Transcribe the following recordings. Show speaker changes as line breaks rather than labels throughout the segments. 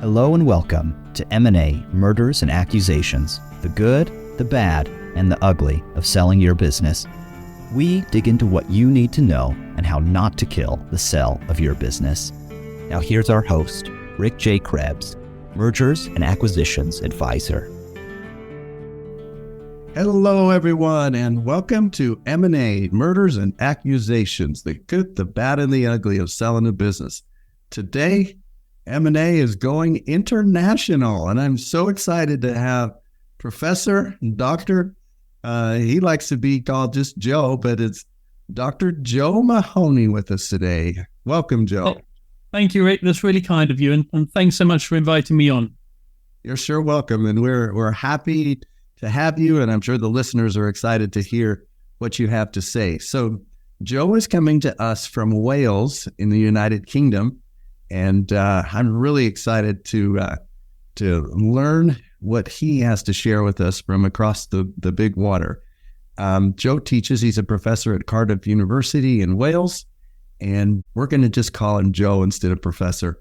Hello and welcome to M&A Murders and Accusations, the good, the bad, and the ugly of selling your business. We dig into what you need to know and how not to kill the sale of your business. Now here's our host, Rick J. Krebs, Mergers and Acquisitions Advisor.
Hello, everyone, and welcome to M&A Murders and Accusations, the good, the bad, and the ugly of selling a business. Today, M&A is going international, and I'm so excited to have Professor, Doctor, he likes to be called just Joe, but it's Dr. Joe Mahoney with us today. Welcome, Joe.
Thank you, Rick. That's really kind of you, and thanks so much for inviting me on.
You're sure welcome, and we're happy to have you, and I'm sure the listeners are excited to hear what you have to say. So Joe is coming to us from Wales in the United Kingdom, and I'm really excited to learn what he has to share with us from across the big water. Joe teaches, he's a professor at Cardiff University in Wales, and we're going to just call him Joe instead of professor.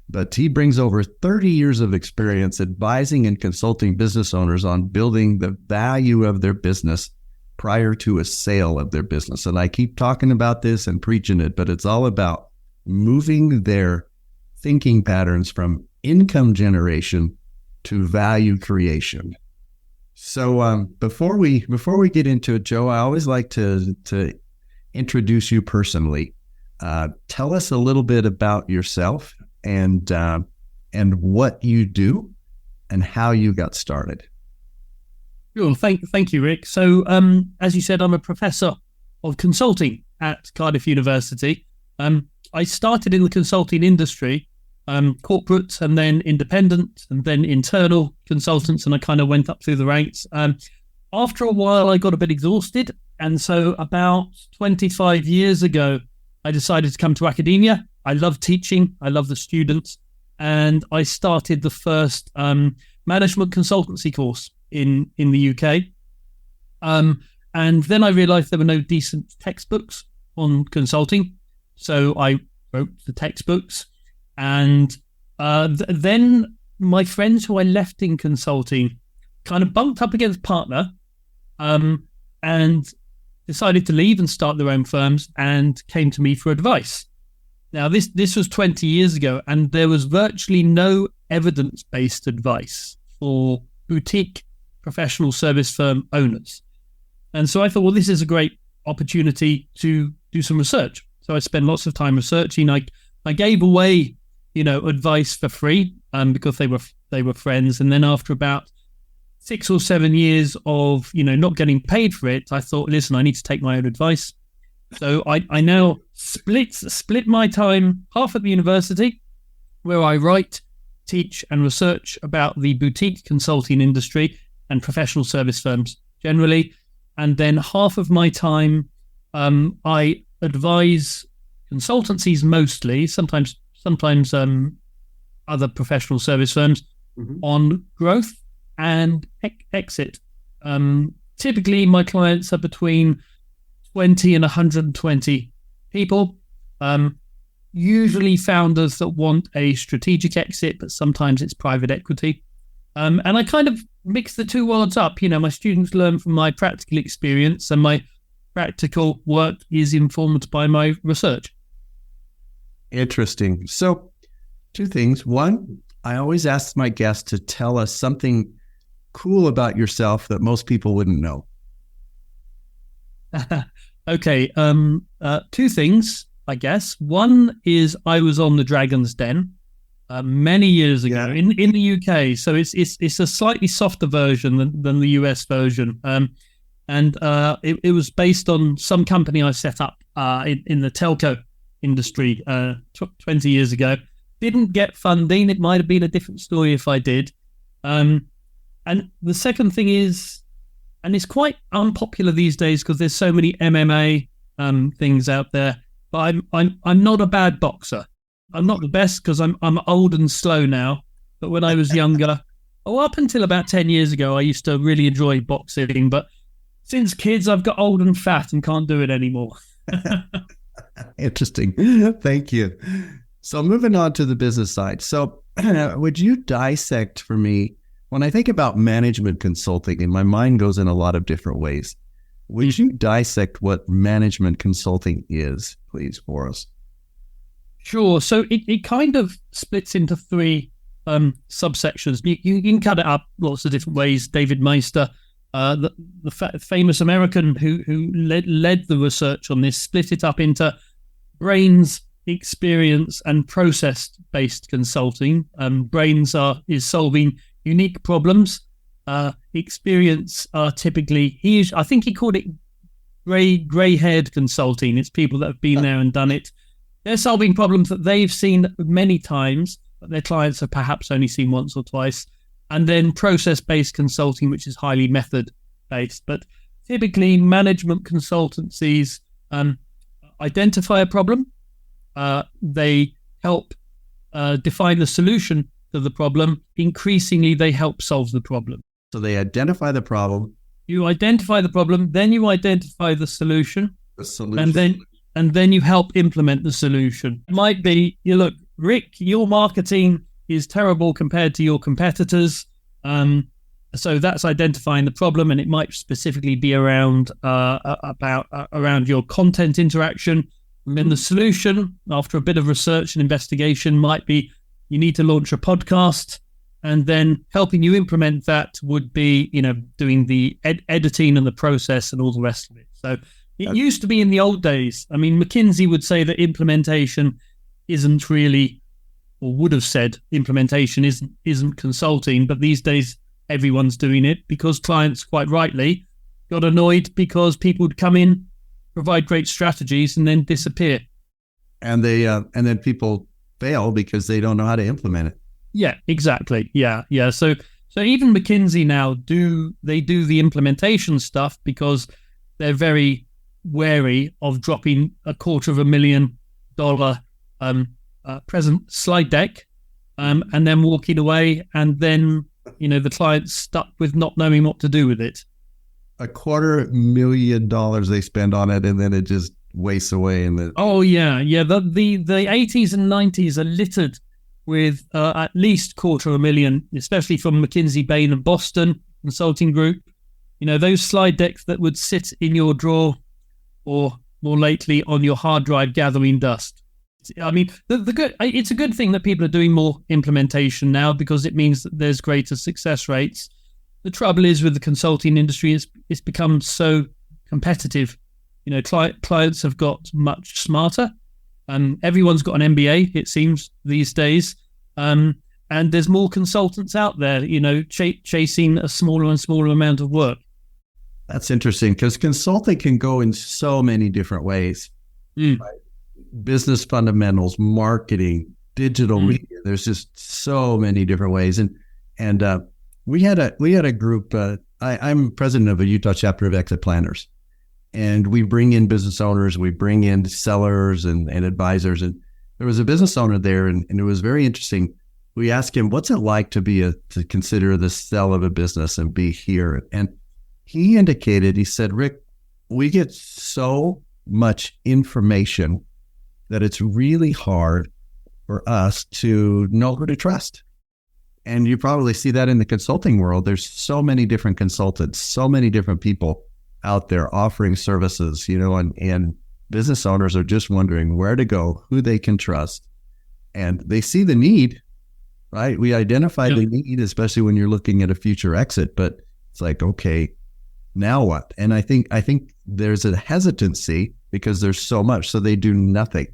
But he brings over 30 years of experience advising and consulting business owners on building the value of their business prior to a sale of their business. And I keep talking about this and preaching it, but it's all about moving their thinking patterns from income generation to value creation. So before we get into it, Joe, I always like to introduce you personally. Tell us a little bit about yourself and what you do and how you got started.
Sure. Thank you, Rick. So as you said, I'm a professor of consulting at Cardiff University. I started in the consulting industry, corporate and then independent and then internal consultants, and I kind of went up through the ranks. After a while, I got a bit exhausted. And so about 25 years ago, I decided to come to academia. I love teaching. I love the students. And I started the first management consultancy course in the UK. And then I realized there were no decent textbooks on consulting. So I wrote the textbooks. And then my friends who I left in consulting kind of bumped up against partner and decided to leave and start their own firms and came to me for advice. Now, this was 20 years ago, and there was virtually no evidence-based advice for boutique professional service firm owners. And so I thought, well, this is a great opportunity to do some research. So I spent lots of time researching. I gave away, advice for free because they were friends. And then after about 6 or 7 years of, not getting paid for it, I thought, listen, I need to take my own advice. So I now split my time half at the university, where I write, teach, and research about the boutique consulting industry and professional service firms generally. And then half of my time, I advise consultancies mostly, sometimes other professional service firms on growth and exit. Typically, my clients are between 20 and 120 people, usually founders that want a strategic exit, but sometimes it's private equity. And I kind of mix the two worlds up. My students learn from my practical experience, and my practical work is informed by my research.
Interesting. So 2 things. One, I always ask my guests to tell us something cool about yourself that most people wouldn't know.
Okay. 2 things, I guess. One is I was on the Dragon's Den many years ago in the UK. So it's a slightly softer version than the US version. And it was based on some company I set up in the telco industry 20 years ago. Didn't get funding. It might have been a different story if I did. And the second thing is, and it's quite unpopular these days because there's so many MMA things out there, but I'm not a bad boxer. I'm not the best because I'm old and slow now. But when I was younger, up until about 10 years ago, I used to really enjoy boxing. But since kids, I've got old and fat and can't do it anymore.
Interesting. Thank you. So moving on to the business side. So would you dissect for me, when I think about management consulting, and my mind goes in a lot of different ways, would you dissect what management consulting is, please, for us?
Sure. So it kind of splits into three subsections. You can cut it up lots of different ways. David Meister, the famous American who led the research on this, split it up into brains, experience, and process-based consulting. Brains is solving unique problems. Experience are typically, I think he called it grey-haired consulting. It's people that have been there and done it. They're solving problems that they've seen many times, but their clients have perhaps only seen once or twice. And then process-based consulting, which is highly method-based. But typically, management consultancies identify a problem. They help define the solution to the problem. Increasingly, they help solve the problem.
So they identify the problem.
You identify the problem, then you identify the solution.
The solution.
And then you help implement the solution. It might be, look, Rick, your marketing is terrible compared to your competitors. So that's identifying the problem, and it might specifically be around around your content interaction. And then the solution, after a bit of research and investigation, might be you need to launch a podcast, and then helping you implement that would be, doing the editing and the process and all the rest of it. So it used to be in the old days. I mean, McKinsey would say that implementation isn't really, or would have said implementation isn't consulting, but these days everyone's doing it because clients, quite rightly, got annoyed because people would come in, provide great strategies, and then disappear.
And then people fail because they don't know how to implement it.
Yeah, exactly. Yeah. So even McKinsey now do the implementation stuff because they're very wary of dropping $250,000 present slide deck, and then walking away, and then the client's stuck with not knowing what to do with it.
$250,000 they spend on it, and then it just wastes away. The
80s and 90s are littered with at least $250,000, especially from McKinsey, Bain, and Boston Consulting Group. Those slide decks that would sit in your drawer, or more lately on your hard drive, gathering dust. I mean, it's a good thing that people are doing more implementation now because it means that there's greater success rates. The trouble is with the consulting industry, it's become so competitive. Clients have got much smarter. Everyone's got an MBA, it seems, these days. And there's more consultants out there, chasing a smaller and smaller amount of work.
That's interesting because consulting can go in so many different ways. Right? Business fundamentals, marketing, digital media. There's just so many different ways. And we had a group. I'm president of a Utah chapter of Exit Planners, and we bring in business owners, we bring in sellers and advisors. And there was a business owner there, and it was very interesting. We asked him, "What's it like to consider the sell of a business and be here?" And he indicated, he said, "Rick, we get so much information that it's really hard for us to know who to trust." And you probably see that in the consulting world. There's so many different consultants, so many different people out there offering services, and business owners are just wondering where to go, who they can trust. And they see the need, right? We identify the need, especially when you're looking at a future exit, but it's like, okay, now what? And I think there's a hesitancy because there's so much, so they do nothing.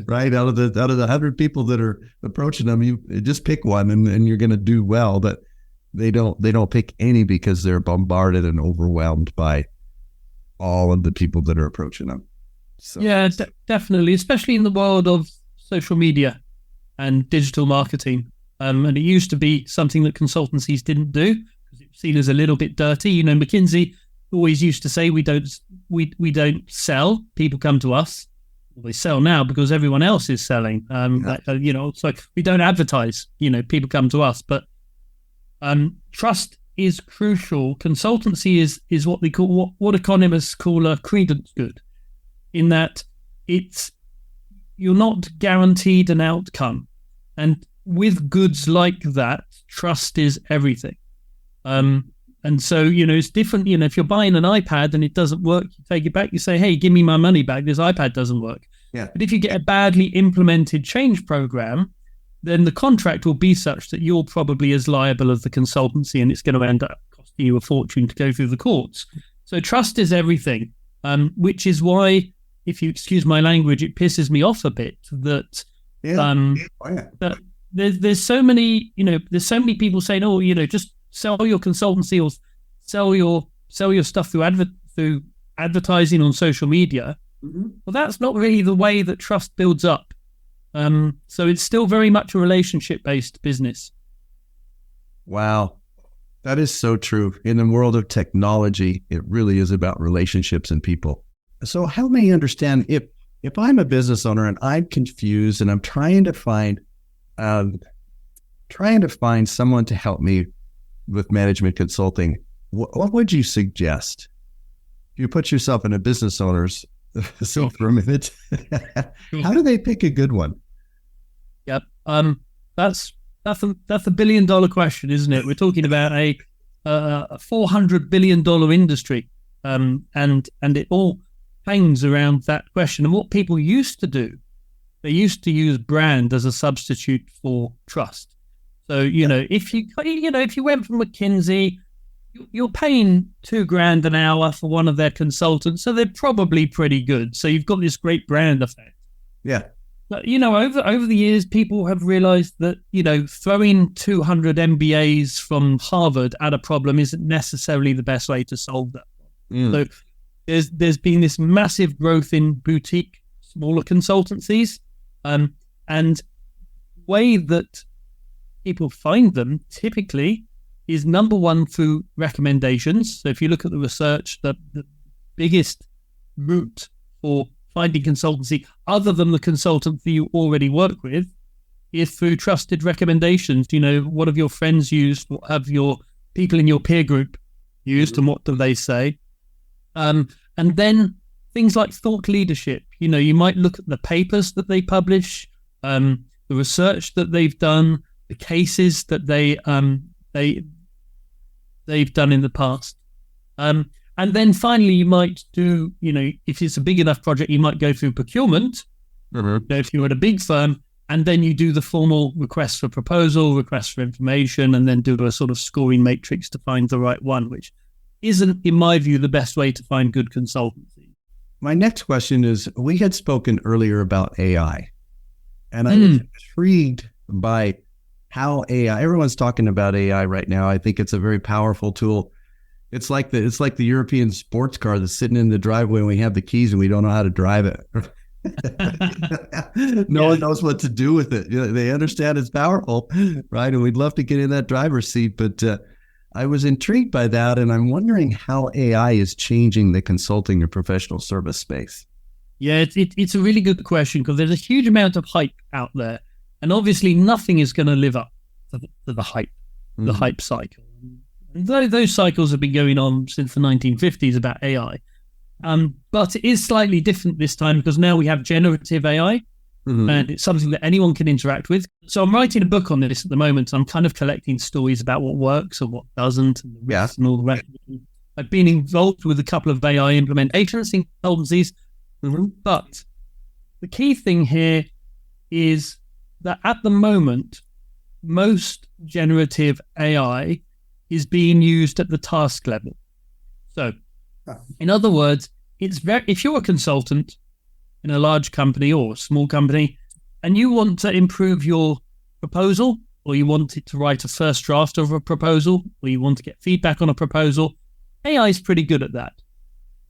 Right? Out of the 100 people that are approaching them, you just pick one and you're going to do well. But they don't pick any because they're bombarded and overwhelmed by all of the people that are approaching them. So. Yeah,
definitely, especially in the world of social media and digital marketing. And it used to be something that consultancies didn't do because it was seen as a little bit dirty. McKinsey always used to say we don't sell, people come to us. Well, they sell now because everyone else is selling. So we don't advertise. People come to us. But trust is crucial. Consultancy is what they call what economists call a credence good, in that you're not guaranteed an outcome. And with goods like that, trust is everything. And so, it's different. If you're buying an iPad and it doesn't work, you take it back, you say, hey, give me my money back. This iPad doesn't work.
Yeah.
But if you get a badly implemented change program, then the contract will be such that you're probably as liable as the consultancy, and it's going to end up costing you a fortune to go through the courts. So trust is everything, which is why, if you excuse my language, it pisses me off a bit that that there's so many, there's so many people saying, oh, just sell your consultancy or sell your stuff through advertising on social media. Mm-hmm. Well, that's not really the way that trust builds up. So it's still very much a relationship-based business.
Wow. That is so true. In the world of technology, it really is about relationships and people. So help me understand, if I'm a business owner and I'm confused and I'm trying to find someone to help me with management consulting, what would you suggest? If you put yourself in a business owner's seat for a minute, how do they pick a good one?
Yep. That's a $1 billion question, isn't it? We're talking about a $400 billion industry, and it all hangs around that question. And what people used to do, they used to use brand as a substitute for trust. So if you went from McKinsey, you're paying $2,000 an hour for one of their consultants, so they're probably pretty good. So you've got this great brand effect.
Yeah.
But, over the years, people have realized that, throwing 200 MBAs from Harvard at a problem isn't necessarily the best way to solve that. So there's been this massive growth in boutique, smaller consultancies, and way that people find them typically is, number one, through recommendations. So if you look at the research, the biggest route for finding consultancy, other than the consultant that you already work with, is through trusted recommendations. What have your friends used? What have your people in your peer group used? And what do they say? And then things like thought leadership. You might look at the papers that they publish, the research that they've done, the cases that they've done in the past. And then finally, you might do, if it's a big enough project, you might go through procurement, if you're at a big firm, and then you do the formal request for proposal, request for information, and then do a sort of scoring matrix to find the right one, which isn't, in my view, the best way to find good consultancy.
My next question is, we had spoken earlier about AI, and I was intrigued by how AI, everyone's talking about AI right now. I think it's a very powerful tool. It's like the European sports car that's sitting in the driveway and we have the keys and we don't know how to drive it. No one knows what to do with it. They understand it's powerful, right? And we'd love to get in that driver's seat, but I was intrigued by that, and I'm wondering how AI is changing the consulting or professional service space.
Yeah, it's a really good question, because there's a huge amount of hype out there. And obviously, nothing is going to live up to the hype, the hype cycle. And those cycles have been going on since the 1950s about AI. But it is slightly different this time, because now we have generative AI, and it's something that anyone can interact with. So I'm writing a book on this at the moment. I'm kind of collecting stories about what works and what doesn't, and the risks and all the rest. I've been involved with a couple of AI implementations in consultancies. But the key thing here is that at the moment, most generative AI is being used at the task level. So, in other words, if you're a consultant in a large company or a small company, and you want to improve your proposal, or you want it to write a first draft of a proposal, or you want to get feedback on a proposal, AI is pretty good at that.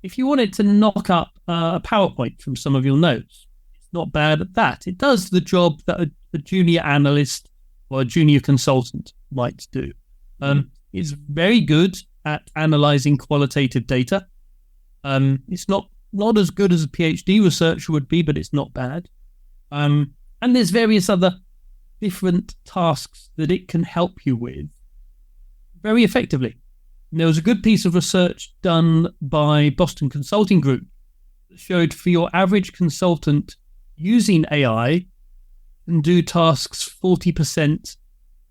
If you want it to knock up a PowerPoint from some of your notes, it's not bad at that. It does the job that a junior analyst or a junior consultant might do. It's very good at analyzing qualitative data. It's not as good as a PhD researcher would be, but it's not bad. And there's various other different tasks that it can help you with very effectively. And there was a good piece of research done by Boston Consulting Group that showed for your average consultant using AI can do tasks 40%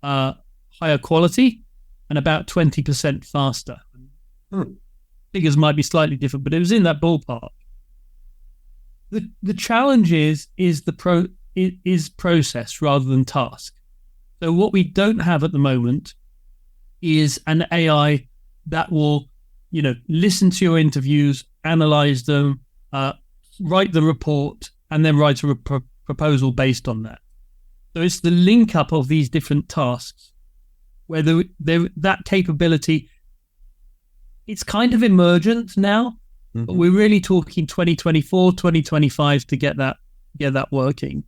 higher quality and about 20% faster. Figures might be slightly different, but it was in that ballpark. The challenge is process rather than task. So what we don't have at the moment is an AI that will, listen to your interviews, analyze them, write the report, and then write a proposal based on that. So it's the link up of these different tasks where that capability, it's kind of emergent now, but we're really talking 2024, 2025 to get that working.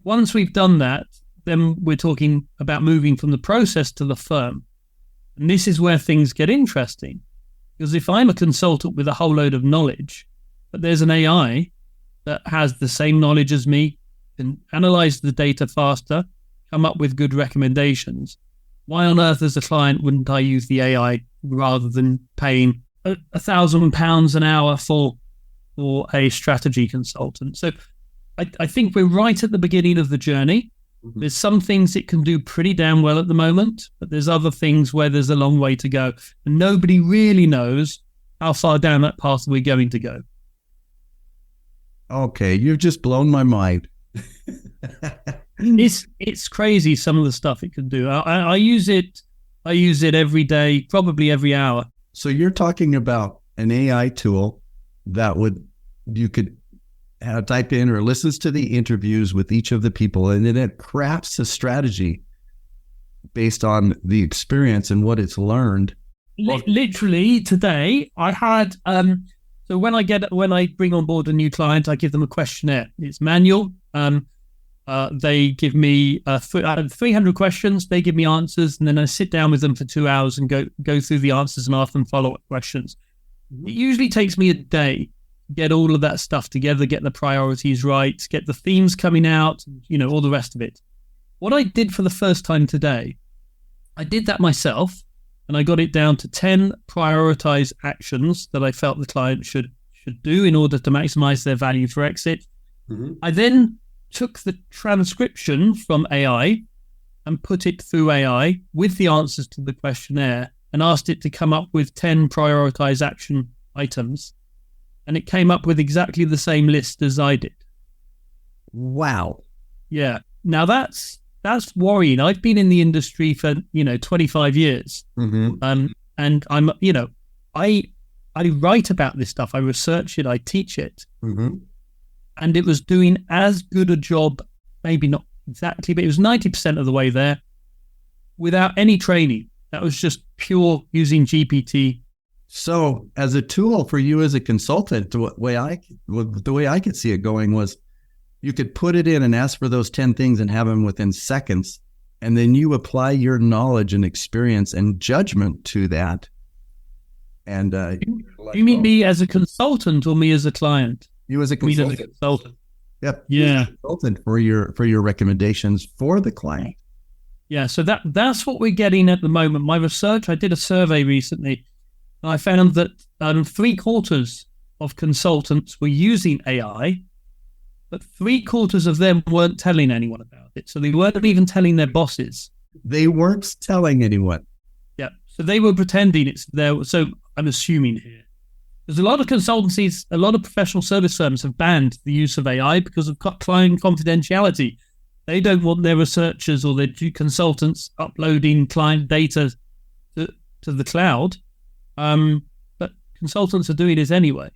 Once we've done that, then we're talking about moving from the process to the firm. And this is where things get interesting. Because if I'm a consultant with a whole load of knowledge, but there's an AI that has the same knowledge as me, can analyze the data faster, come up with good recommendations, why on earth as a client wouldn't I use the AI rather than paying £1,000 an hour for a strategy consultant? So I think we're right at the beginning of the journey. There's some things it can do pretty damn well at the moment, but there's other things where there's a long way to go. And nobody really knows how far down that path we're going to go.
Okay, you've just blown my mind.
It's crazy, some of the stuff it can do. I use it every day, probably every hour.
So you're talking about an AI tool that you could type in or listens to the interviews with each of the people, and then it crafts a strategy based on the experience and what it's learned.
Literally today, I had so when I bring on board a new client, I give them a questionnaire. It's manual. They give me out of 300 questions, they give me answers, and then I sit down with them for 2 hours and go through the answers and ask them follow-up questions. It usually takes me a day to get all of that stuff together, get the priorities right, get the themes coming out, all the rest of it. What I did for the first time today, I did that myself, and I got it down to 10 prioritized actions that I felt the client should do in order to maximize their value for exit. I then took the transcription from AI and put it through AI with the answers to the questionnaire and asked it to come up with 10 prioritized action items. And it came up with exactly the same list as I did.
Wow.
Yeah. Now that's worrying. I've been in the industry for, 25 years. And I'm, I write about this stuff. I research it. I teach it. And it was doing as good a job, maybe not exactly, but it was 90% of the way there without any training. That was just pure using GPT.
So as a tool for you as a consultant, the way I could see it going was you could put it in and ask for those 10 things and have them within seconds. And then you apply your knowledge and experience and judgment to that. And
you mean me as a consultant or me as a client?
You as a consultant.
Me as a consultant.
Yep.
Yeah.
Consultant for your recommendations for the client.
Yeah. So that's what we're getting at the moment. My research, I did a survey recently, and I found that 3/4 of consultants were using AI, but 3/4 of them weren't telling anyone about it. So they weren't even telling their bosses.
They weren't telling anyone.
Yeah. So they were pretending it's there. So I'm assuming here. There's a lot of consultancies, a lot of professional service firms have banned the use of AI because of client confidentiality. They don't want their researchers or their consultants uploading client data to the cloud. But consultants are doing it anyway.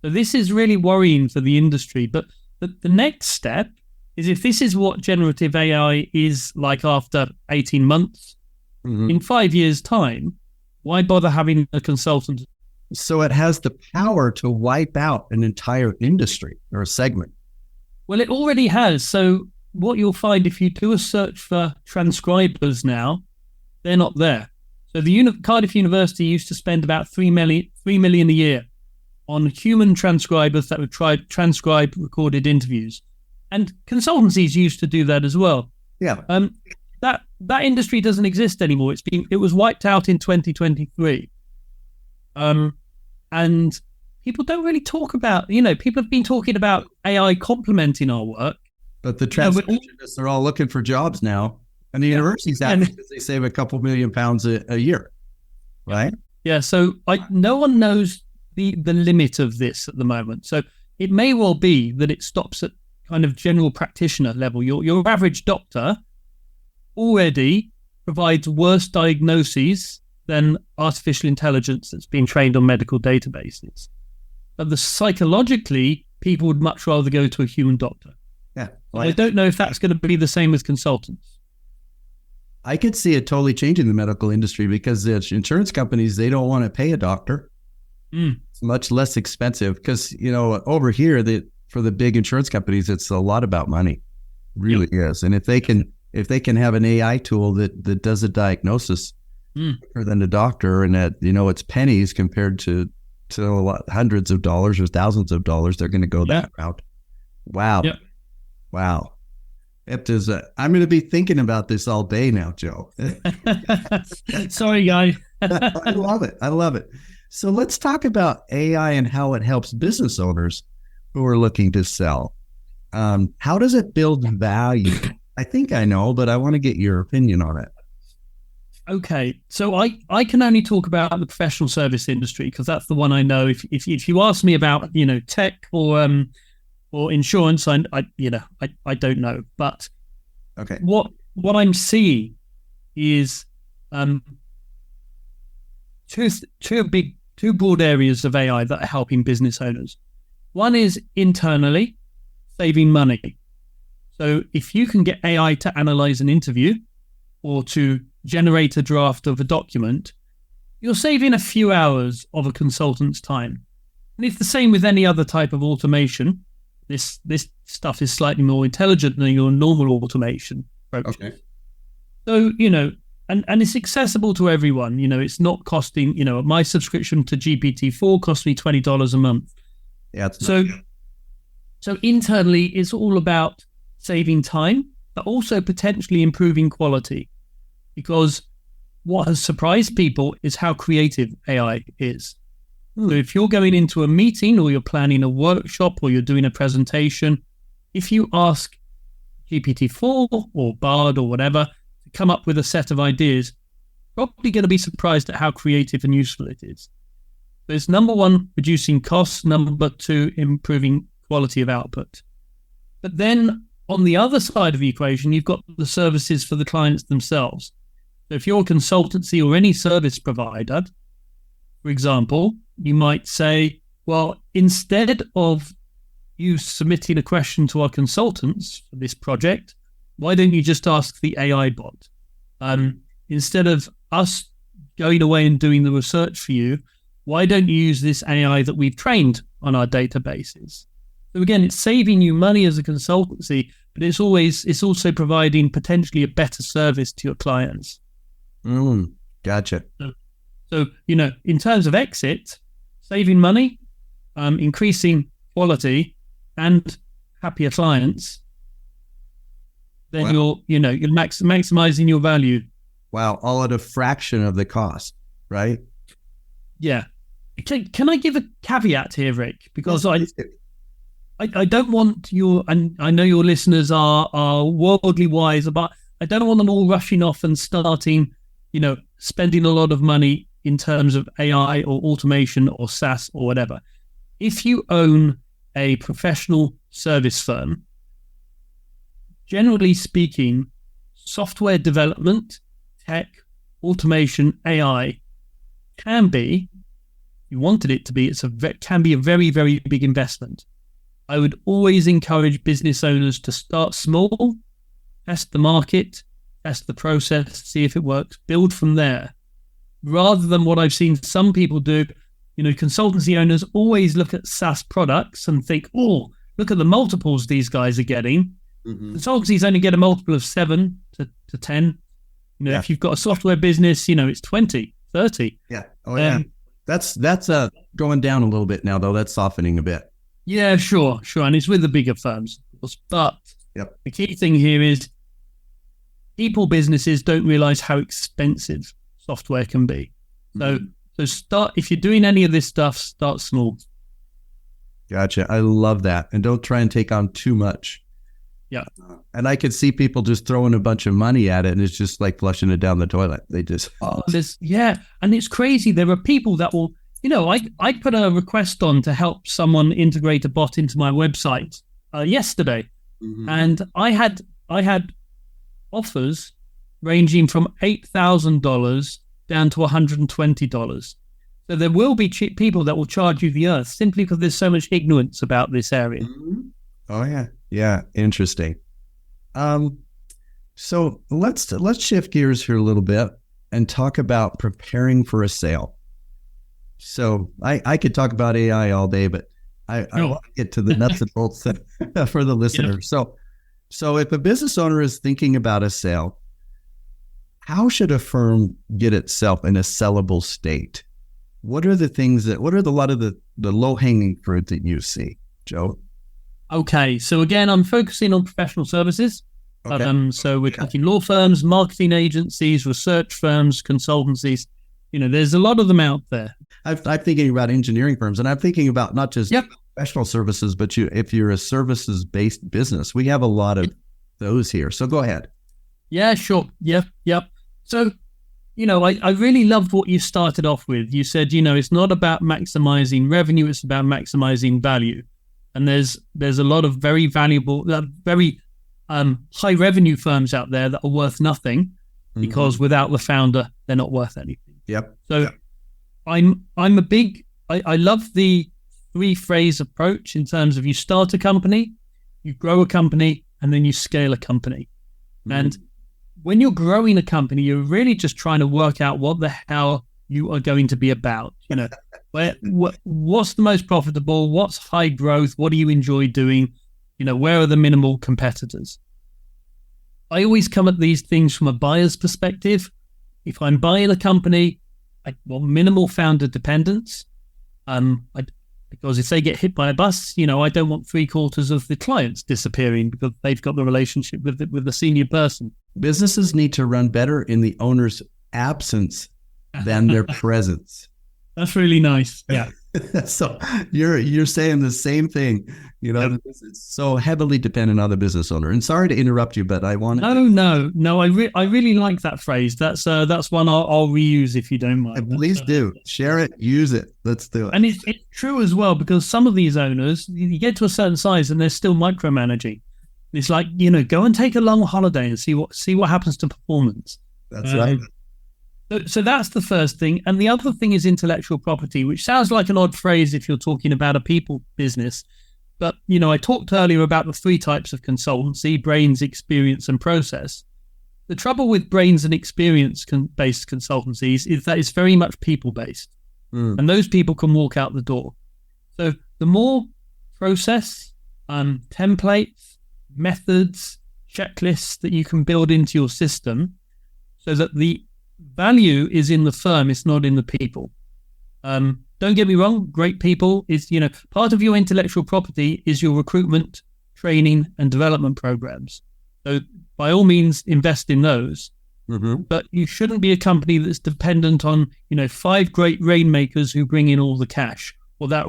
So this is really worrying for the industry. But the next step is, if this is what generative AI is like after 18 months, in 5 years' time, why bother having a consultant?
So it has the power to wipe out an entire industry or a segment.
Well, it already has. So what you'll find if you do a search for transcribers now, they're not there. So the Cardiff University used to spend about $3 million a year on human transcribers that would transcribe recorded interviews. And consultancies used to do that as well.
Yeah.
That industry doesn't exist anymore. It was wiped out in 2023. And people don't really talk about, people have been talking about AI complementing our work,
But the transcriptionists are all looking for jobs now, and the universities happy because they save a couple $1 million a year, right?
Yeah. So no one knows the limit of this at the moment. So it may well be that it stops at kind of general practitioner level. Your average doctor already provides worse diagnoses than artificial intelligence that's been trained on medical databases. But psychologically, people would much rather go to a human doctor.
Yeah.
Well, I don't know if that's going to be the same with consultants.
I could see it totally changing the medical industry because the insurance companies, they don't want to pay a doctor. It's much less expensive because, over here, for the big insurance companies, it's a lot about money. It really is. And if they can have an AI tool that does a diagnosis quicker than the doctor, and that, it's pennies compared to a lot, hundreds of dollars or thousands of dollars, they're going to go that route. Wow. Yep. Wow. I'm going to be thinking about this all day now, Joe.
Sorry, guy.
I love it. So let's talk about AI and how it helps business owners who are looking to sell. How does it build value? I think I know, but I want to get your opinion on it.
Okay, so I can only talk about the professional service industry because that's the one I know. If you ask me about tech or insurance, I don't know. But
okay,
what I'm seeing is two broad areas of AI that are helping business owners. One is internally saving money. So if you can get AI to analyze an interview or to generate a draft of a document, you're saving a few hours of a consultant's time. And it's the same with any other type of automation. This stuff is slightly more intelligent than your normal automation approach. Okay. So, and it's accessible to everyone. It's not costing, my subscription to GPT-4 costs me $20 a month.
Yeah.
So internally, it's all about saving time, but also potentially improving quality. Because what has surprised people is how creative AI is. So if you're going into a meeting or you're planning a workshop or you're doing a presentation, if you ask GPT-4 or Bard or whatever to come up with a set of ideas, probably going to be surprised at how creative and useful it is. So it's number one, reducing costs. Number two, improving quality of output. But then on the other side of the equation, you've got the services for the clients themselves. So if you're a consultancy or any service provider, for example, you might say, well, instead of you submitting a question to our consultants for this project, why don't you just ask the AI bot? Instead of us going away and doing the research for you, why don't you use this AI that we've trained on our databases? So again, it's saving you money as a consultancy, but it's also providing potentially a better service to your clients.
Gotcha.
So, in terms of exit, saving money, increasing quality, and happier clients, then you're maximizing your value.
Wow, all at a fraction of the cost, right?
Yeah. Can I give a caveat here, Rick? Because I don't want and I know your listeners are worldly wise, but I don't want them all rushing off and starting, spending a lot of money in terms of AI or automation or SaaS or whatever. If you own a professional service firm, generally speaking, software development, tech, automation, AI can be, if you wanted it to be, can be a very, very big investment. I would always encourage business owners to start small, test the market, test the process, see if it works, build from there. Rather than what I've seen some people do, consultancy owners always look at SaaS products and think, oh, look at the multiples these guys are getting. Mm-hmm. Consultancies only get a multiple of 7 to 10. If you've got a software business, it's 20, 30.
Yeah. Oh, yeah. That's going down a little bit now, though. That's softening a bit.
Yeah, sure. And it's with the bigger firms. But The key thing here is businesses don't realize how expensive software can be. So start, if you're doing any of this stuff, start small.
Gotcha. I love that. And don't try and take on too much.
Yeah.
And I could see people just throwing a bunch of money at it, and it's just like flushing it down the toilet. They just
and it's crazy. There are people that will, I put a request on to help someone integrate a bot into my website yesterday, and I had offers ranging from $8,000 down to $120. So there will be people that will charge you the earth simply because there's so much ignorance about this area.
Oh yeah, interesting. So let's shift gears here a little bit and talk about preparing for a sale. So I could talk about AI all day, but I want to get to the nuts and bolts for the listener. Yeah. So if a business owner is thinking about a sale, how should a firm get itself in a sellable state? What are a lot of the low-hanging fruit that you see, Joe?
Okay, so again, I'm focusing on professional services. Okay. So we're talking law firms, marketing agencies, research firms, consultancies. There's a lot of them out there.
I'm thinking about engineering firms, and I'm thinking about not just professional services, but if you're a services-based business, we have a lot of those here. So go ahead.
Yeah, sure. Yep. So, I really loved what you started off with. You said, it's not about maximizing revenue, it's about maximizing value. And there's a lot of very valuable, very high revenue firms out there that are worth nothing because without the founder, they're not worth anything.
Yep.
So I'm I love the 3-phase approach in terms of you start a company, you grow a company, and then you scale a company. And when you're growing a company, you're really just trying to work out what the hell you are going to be about. What's the most profitable? What's high growth? What do you enjoy doing? Where are the minimal competitors? I always come at these things from a buyer's perspective. If I'm buying a company, I want minimal founder dependence. Because if they get hit by a bus, I don't want 3/4 of the clients disappearing because they've got the relationship with the senior person.
Businesses need to run better in the owner's absence than their presence.
That's really nice. Yeah.
So you're saying the same thing. It's so heavily dependent on the business owner. And sorry to interrupt you, but I want to.
No. I really like that phrase. That's one I'll reuse if you don't mind.
Please do share it, use it. Let's do it.
And it's true as well, because some of these owners, you get to a certain size and they're still micromanaging. It's like, go and take a long holiday and see what happens to performance.
That's right.
So that's the first thing. And the other thing is intellectual property, which sounds like an odd phrase if you're talking about a people business. But, I talked earlier about the 3 types of consultancy: brains, experience, and process. The trouble with brains and experience-based consultancies is that it's very much people-based. And those people can walk out the door. So the more process, templates, methods, checklists that you can build into your system so that the value is in the firm, it's not in the people. Don't get me wrong, great people is, part of your intellectual property is your recruitment, training, and development programs. So by all means, invest in those. But you shouldn't be a company that's dependent on, 5 great rainmakers who bring in all the cash, or that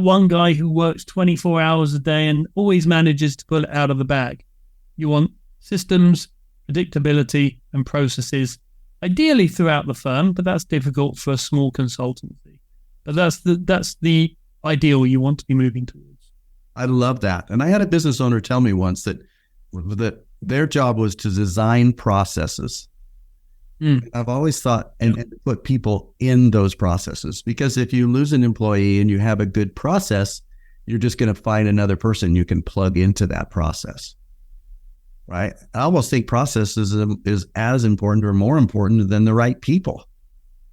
one guy who works 24 hours a day and always manages to pull it out of the bag. You want systems, predictability, and processes, ideally throughout the firm, but that's difficult for a small consultancy. But that's the ideal you want to be moving towards.
I love that. And I had a business owner tell me once that their job was to design processes. I've always thought and put people in those processes, because if you lose an employee and you have a good process, you're just going to find another person you can plug into that process. Right? I almost think process is as important or more important than the right people.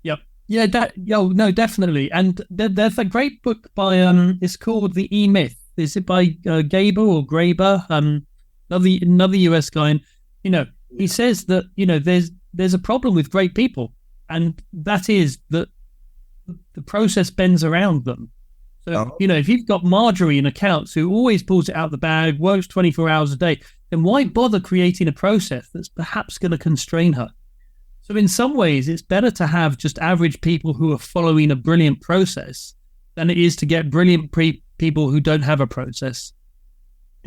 Yep. Yeah. No, definitely. And there's a great book by it's called The E-Myth. Is it by Gaber or Graeber? Another US guy, and he says that there's a problem with great people, and that is that the process bends around them. So if you've got Marjorie in accounts who always pulls it out the bag, works 24 hours a day, then why bother creating a process that's perhaps going to constrain her? So in some ways, it's better to have just average people who are following a brilliant process than it is to get brilliant people who don't have a process.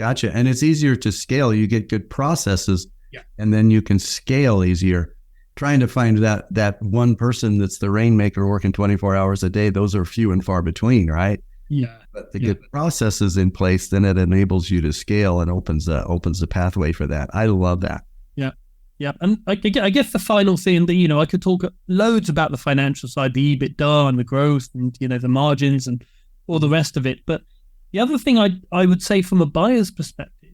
Gotcha. And it's easier to scale. You get good processes,
Yeah.
and then you can scale easier. Trying to find that one person that's the rainmaker working 24 hours a day, those are few and far between, right?
Yeah.
But to get processes in place, then it enables you to scale and opens the pathway for that. I love that.
Yeah. Yeah. And I guess the final thing that, I could talk loads about the financial side, the EBITDA and the growth and, the margins and all the rest of it. But the other thing I would say from a buyer's perspective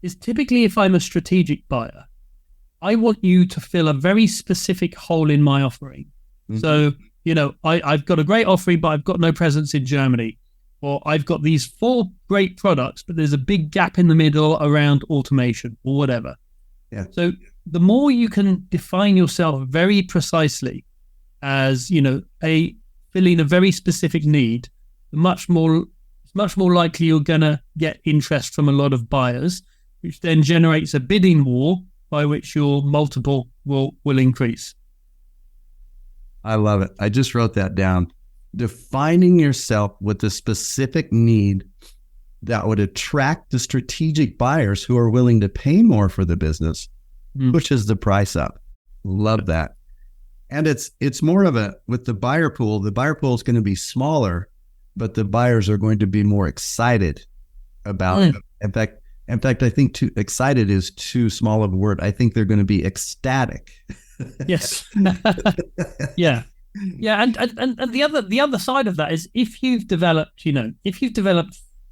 is typically if I'm a strategic buyer, I want you to fill a very specific hole in my offering. Mm-hmm. So, I've got a great offering, but I've got no presence in Germany. Or I've got these 4 great products, but there's a big gap in the middle around automation or whatever.
Yeah.
So the more you can define yourself very precisely as, filling a very specific need, much more likely you're going to get interest from a lot of buyers, which then generates a bidding war by which your multiple will increase.
I love it. I just wrote that down. Defining yourself with a specific need that would attract the strategic buyers who are willing to pay more for the business pushes the price up. Love that. And it's more of with the buyer pool is going to be smaller, but the buyers are going to be more excited about it. In fact, I think excited is too small of a word. I think they're going to be ecstatic.
Yes. Yeah. Yeah. And the other side of that is if you've developed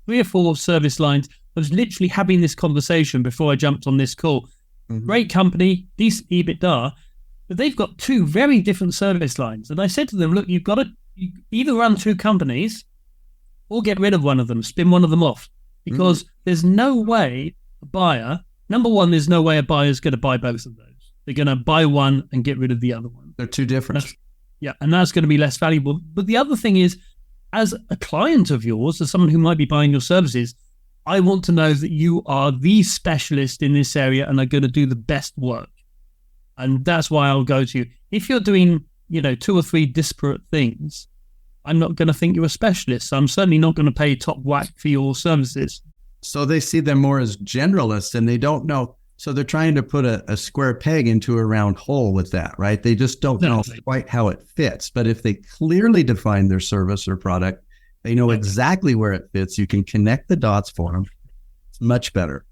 3 or 4 service lines. I was literally having this conversation before I jumped on this call. Mm-hmm. Great company, decent EBITDA, but they've got 2 very different service lines. And I said to them, look, you've got to either run 2 companies or get rid of one of them, spin one of them off. Because there's no way number one, there's no way a buyer is going to buy both of those. They're going to buy one and get rid of the other one.
They're too different.
And that's going to be less valuable. But the other thing is, as a client of yours, as someone who might be buying your services, I want to know that you are the specialist in this area and are going to do the best work. And that's why I'll go to you. If you're doing, 2 or 3 disparate things, I'm not going to think you're a specialist. So I'm certainly not going to pay top whack for your services.
So they see them more as generalists and they don't know. So they're trying to put a square peg into a round hole with that, right? They just don't know quite how it fits. But if they clearly define their service or product, they know exactly where it fits. You can connect the dots for them. It's much better.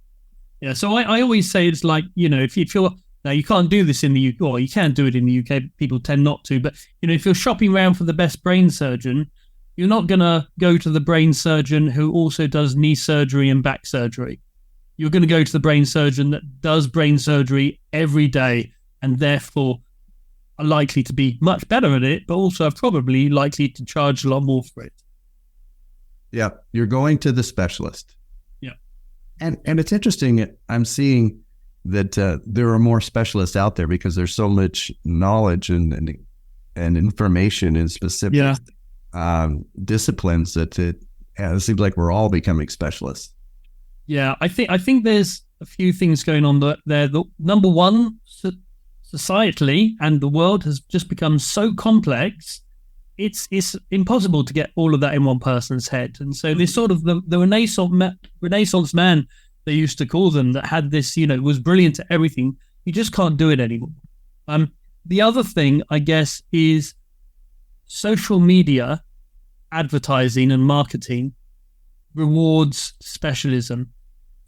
Yeah. So I always say it's like, if you're, now you can't do this in the UK, or you can do it in the UK. People tend not to. But, if you're shopping around for the best brain surgeon, you're not going to go to the brain surgeon who also does knee surgery and back surgery. You're going to go to the brain surgeon that does brain surgery every day and therefore are likely to be much better at it, but also are probably likely to charge a lot more for it.
Yeah, you're going to the specialist.
Yeah.
And it's interesting. I'm seeing that there are more specialists out there because there's so much knowledge and information in specific disciplines that it seems like we're all becoming specialists.
Yeah, I think there's a few things going on there. The number one, societally, and the world has just become so complex, it's impossible to get all of that in one person's head. And so this sort of the Renaissance man, they used to call them, that had this, was brilliant at everything. You just can't do it anymore. The other thing, I guess, is social media advertising and marketing rewards specialism.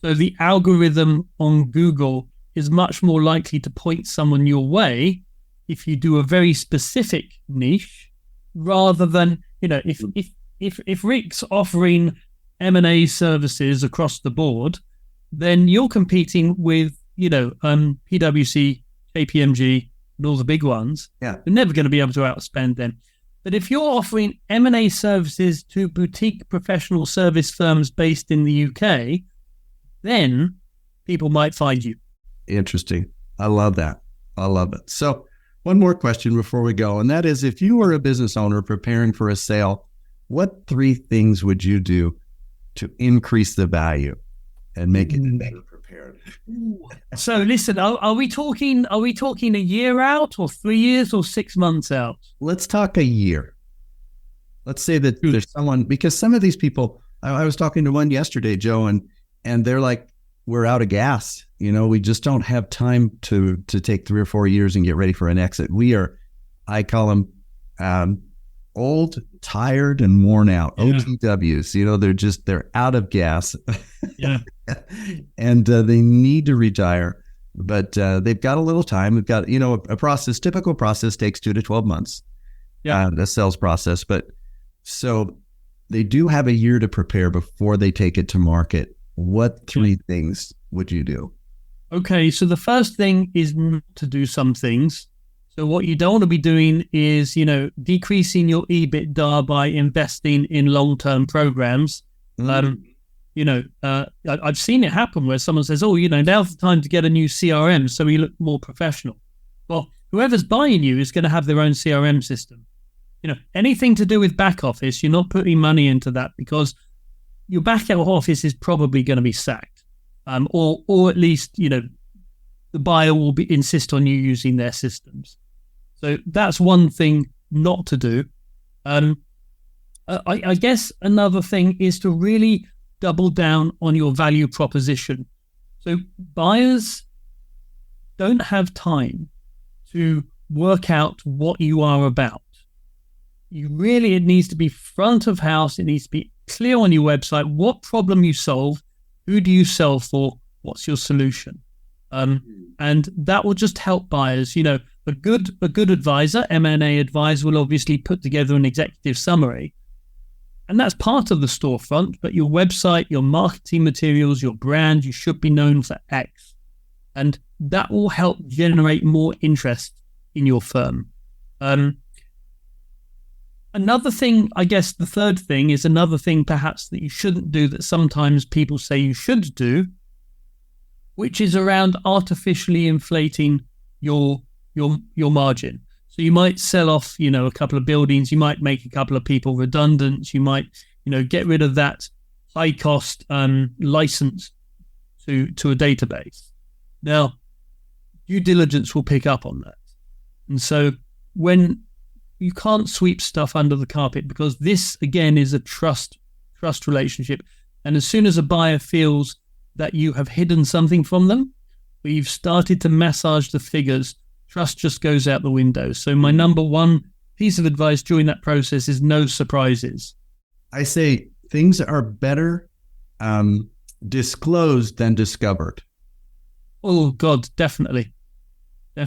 So the algorithm on Google is much more likely to point someone your way if you do a very specific niche, rather than, if Rick's offering M&A services across the board, then you're competing with, PwC, KPMG, and all the big ones.
Yeah.
You're never going to be able to outspend them. But if you're offering M&A services to boutique professional service firms based in the UK, then people might find you.
Interesting. I love that. I love it. So one more question before we go, and that is, if you were a business owner preparing for a sale, what 3 things would you do to increase the value and make it better prepared?
So listen, are we talking a year out, or 3 years, or 6 months out?
Let's talk a year. Let's say that there's someone, because some of these people, I was talking to one yesterday, Joe, and and they're like, we're out of gas. We just don't have time to take 3 or 4 years and get ready for an exit. I call them old, tired, and worn out, OTWs. They're out of gas.
Yeah.
And they need to retire, but they've got a little time. We've got, typical process takes 2 to 12 months.
Yeah.
The sales process. But so they do have a year to prepare before they take it to market. What 3 things would you do?
Okay. So the first thing is not to do some things. So what you don't want to be doing is, decreasing your EBITDA by investing in long-term programs. I've seen it happen where someone says, now's the time to get a new CRM so you look more professional. Well, whoever's buying you is going to have their own CRM system. Anything to do with back office, you're not putting money into that because your back office is probably going to be sacked. Or at least, the buyer will insist on you using their systems. So that's one thing not to do. I guess another thing is to really double down on your value proposition. So buyers don't have time to work out what you are about. It needs to be front of house. It needs to be clear on your website what problem you solve, who do you sell for, what's your solution. And that will just help buyers. A good advisor, M&A advisor, will obviously put together an executive summary. And that's part of the storefront, but your website, your marketing materials, your brand, you should be known for X. And that will help generate more interest in your firm. Another thing, I guess the third thing is another thing perhaps that you shouldn't do that sometimes people say you should do, which is around artificially inflating your margin. So you might sell off, a couple of buildings, you might make a couple of people redundant, you might, get rid of that high cost license to a database. Now, due diligence will pick up on that. And so when you can't sweep stuff under the carpet, because this again is a trust relationship. And as soon as a buyer feels that you have hidden something from them, or you've started to massage the figures, trust just goes out the window. So my number one piece of advice during that process is no surprises.
I say things are better disclosed than discovered.
Oh God, definitely.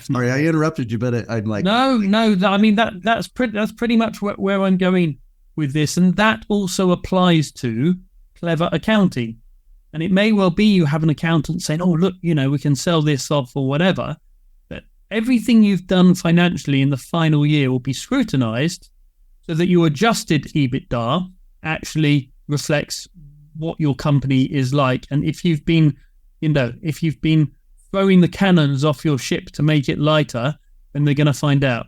Sorry, I interrupted you, but I'm like...
No. I mean, that's pretty much where I'm going with this. And that also applies to clever accounting. And it may well be you have an accountant saying, oh, look, we can sell this off or whatever. But everything you've done financially in the final year will be scrutinized so that your adjusted EBITDA actually reflects what your company is like. And if you've been throwing the cannons off your ship to make it lighter, then they're going to find out.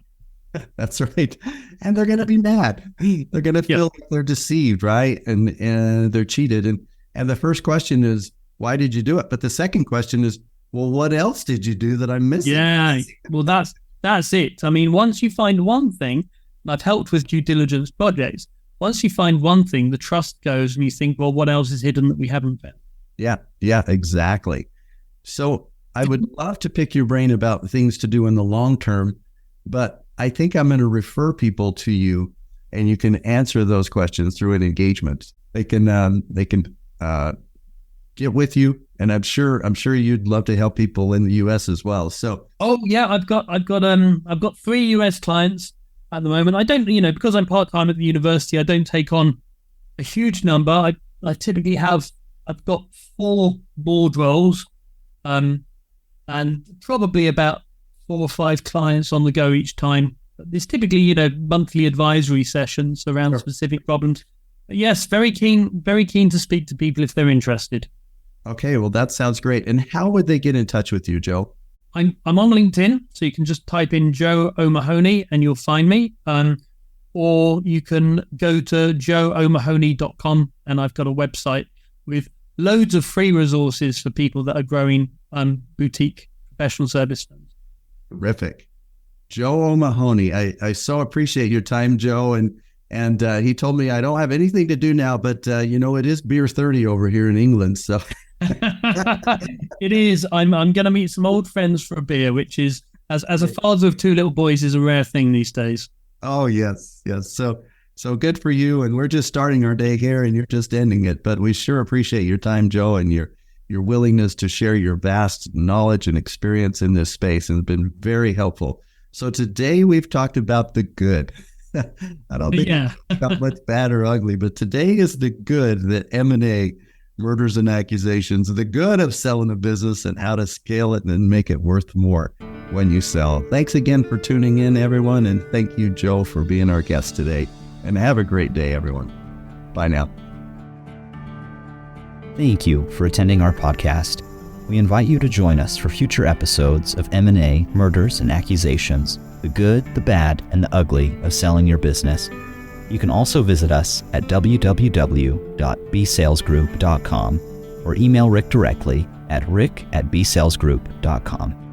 That's right. And they're going to be mad. They're going to feel like they're deceived, right? And they're cheated. And the first question is, why did you do it? But the second question is, well, what else did you do that I'm missing?
Yeah, well, that's it. I mean, once you find one thing, and I've helped with due diligence projects, once you find one thing, the trust goes and you think, well, what else is hidden that we haven't found?
Yeah, exactly. So I would love to pick your brain about things to do in the long term, but I think I'm going to refer people to you, and you can answer those questions through an engagement. They can get with you, and I'm sure you'd love to help people in the U.S. as well. So,
I've got 3 U.S. clients at the moment. I don't, because I'm part time at the university, I don't take on a huge number. I typically I've got 4 board roles, and probably about 4 or 5 clients on the go each time. There's typically, monthly advisory sessions around specific problems. But yes, very keen to speak to people if they're interested.
Okay, well, that sounds great. And how would they get in touch with you, Joe?
I'm on LinkedIn, so you can just type in Joe O'Mahony and you'll find me. Or you can go to joeomahony.com, and I've got a website with loads of free resources for people that are growing boutique professional service firms.
Terrific. Joe O'Mahony. I so appreciate your time, Joe. And he told me I don't have anything to do now, but it is beer 30 over here in England. So
It is. I'm going to meet some old friends for a beer, which is, as a father of two little boys, is a rare thing these days.
Oh, yes. So good for you. And we're just starting our day here and you're just ending it. But we sure appreciate your time, Joe, and your willingness to share your vast knowledge and experience in this space, and it's been very helpful. So today we've talked about the good. I don't think about much bad or ugly, but today is the good that M&A, mergers and accusations, the good of selling a business and how to scale it and make it worth more when you sell. Thanks again for tuning in, everyone. And thank you, Joe, for being our guest today. And have a great day, everyone. Bye now.
Thank you for attending our podcast. We invite you to join us for future episodes of M&A, Murders and Accusations, the good, the bad, and the ugly of selling your business. You can also visit us at www.bsalesgroup.com or email Rick directly at rick@bsalesgroup.com.